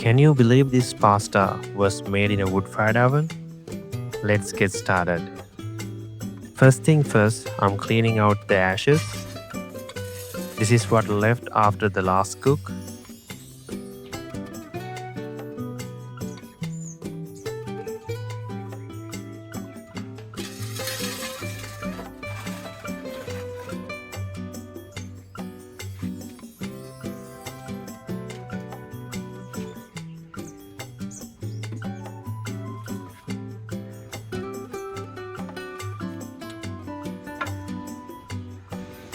Can you believe this pasta was made in a wood-fired oven? Let's get started. First thing first, I'm cleaning out the ashes. This is what left after the last cook.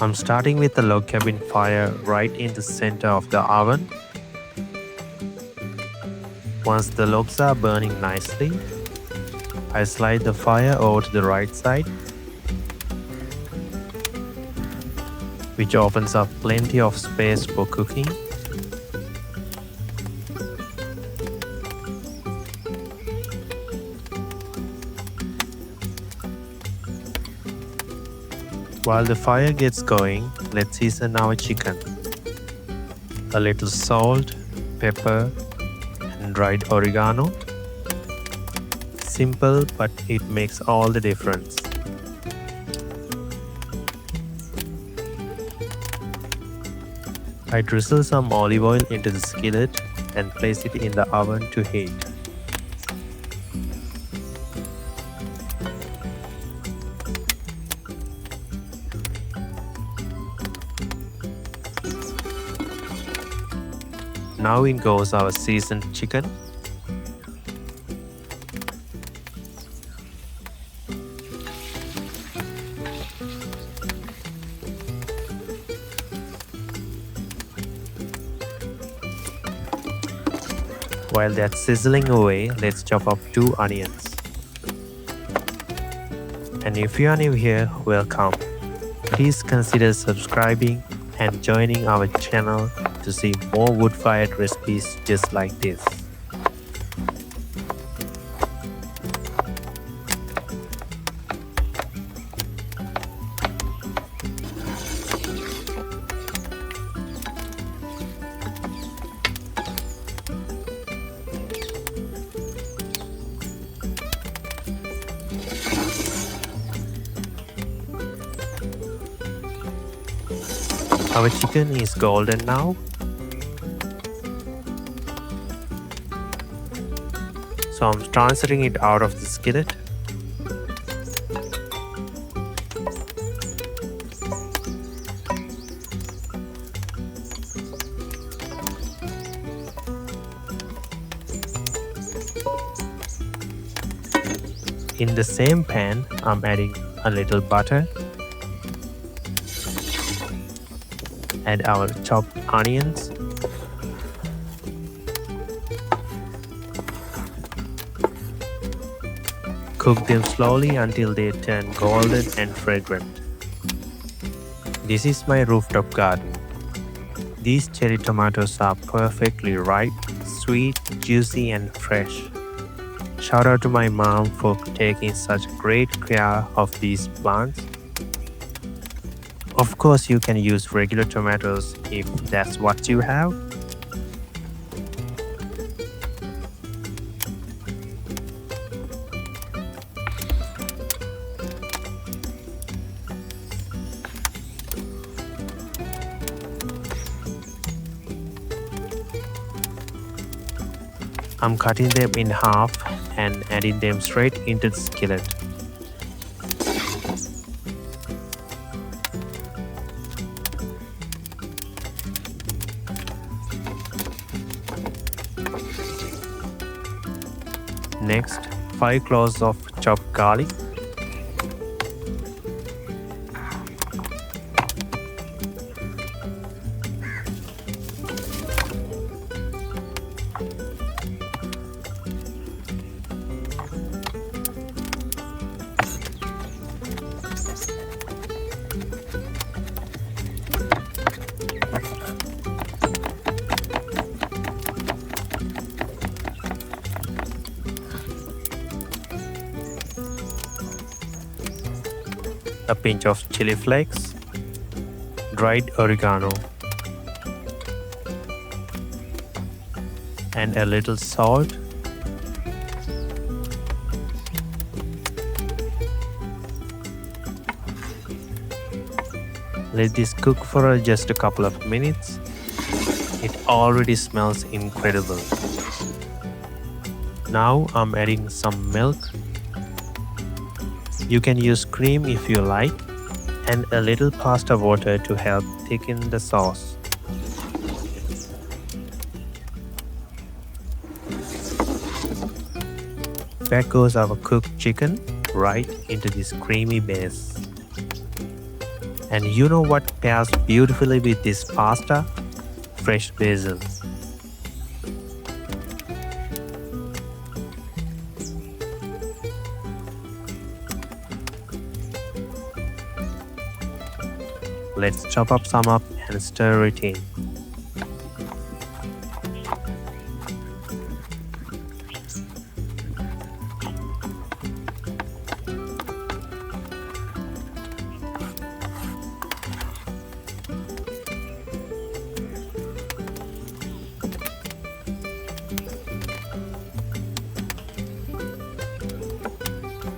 I'm starting with the log cabin fire right in the center of the oven. Once the logs are burning nicely, I slide the fire over to the right side, which opens up plenty of space for cooking. While the fire gets going, let's season our chicken. A little salt, pepper, and dried oregano. Simple, but it makes all the difference. I drizzle some olive oil into the skillet and place it in the oven to heat. Now in goes our seasoned chicken. While that's sizzling away, let's chop up 2 onions. And if you are new here, welcome. Please consider subscribing and joining our channel to see more wood-fired recipes just like this. Our chicken is golden now. So I'm transferring it out of the skillet. In the same pan, I'm adding a little butter. Add our chopped onions. Cook them slowly until they turn golden and fragrant. This is my rooftop garden. These cherry tomatoes are perfectly ripe, sweet, juicy and fresh. Shout out to my mom for taking such great care of these plants. Of course, you can use regular tomatoes if that's what you have. I'm cutting them in half and adding them straight into the skillet. Next, 5 cloves of chopped garlic. A pinch of chili flakes, dried oregano, and a little salt. Let this cook for just a couple of minutes. It already smells incredible. Now I'm adding some milk. You can use cream if you like, and a little pasta water to help thicken the sauce. Back goes our cooked chicken right into this creamy base. And you know what pairs beautifully with this pasta? Fresh basil. Let's chop up some up and stir it in.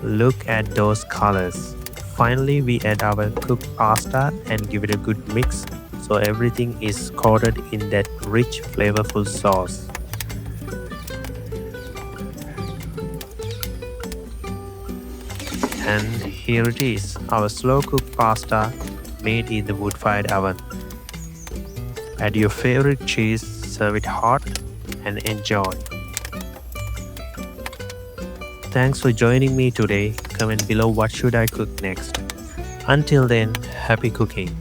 Look at those colors. Finally, we add our cooked pasta and give it a good mix so everything is coated in that rich, flavorful sauce. And here it is, our slow cooked pasta made in the wood-fired oven. Add your favorite cheese, serve it hot, and enjoy. Thanks for joining me today. Comment below what should I cook next. Until then, happy cooking.